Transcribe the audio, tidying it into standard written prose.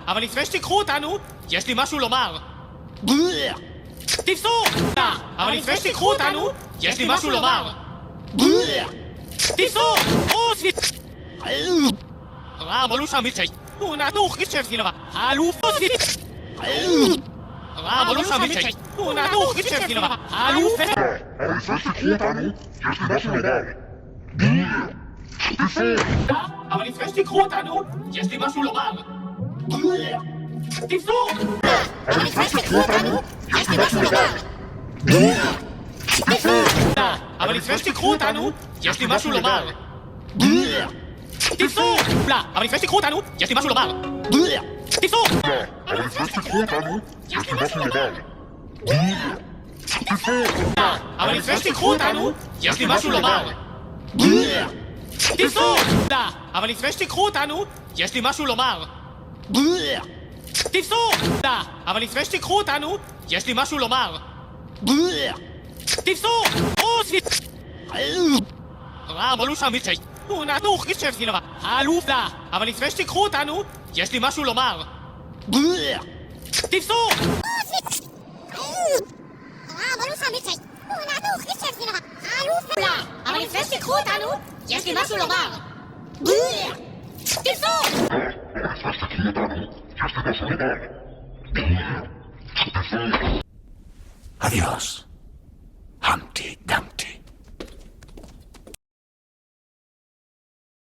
אבל לפני שתיקחו אותנו, יש לי משהו לומר. תפסו! אבל לפני שתיקחו אותנו, יש לי משהו לומר. תפסו! Ramoluša Mičej, una duh Kičevkinova, alufosi. Ramoluša Mičej, una duh Kičevkinova, alufosi. אבל לפני שתיקחו אותנו, יש לי משהו לומר. תפסו! אבל לפני שתיקחו אותנו, יש לי משהו לומר. תפסו! אבל לפני שתיקחו אותנו, יש לי משהו לומר. תפסו! אבל לפני שתיקחו אותנו, יש לי משהו לומר. תפסו! אבל לפני שתיקחו אותנו, יש לי משהו לומר. אבל לפני שתיקחו אותנו, יש לי משהו לומר. תפסו! אבל לפני שתיקחו אותנו, יש לי משהו לומר. תפסו! אבל לפני שתיקחו אותנו, יש לי משהו לומר. תפסו! Ramoluša Mičej, una duh Kičevkinova, האלופה! אבל לפני שתיקחו אותנו, יש לי משהו לומר. תפסו! רמולושה מיצ'י, una duh Kičevkinova, האלופה! אבל לפני שתיקחו אותנו, יש לי משהו לומר. תפסו! Adiós, Humpty Dumpty.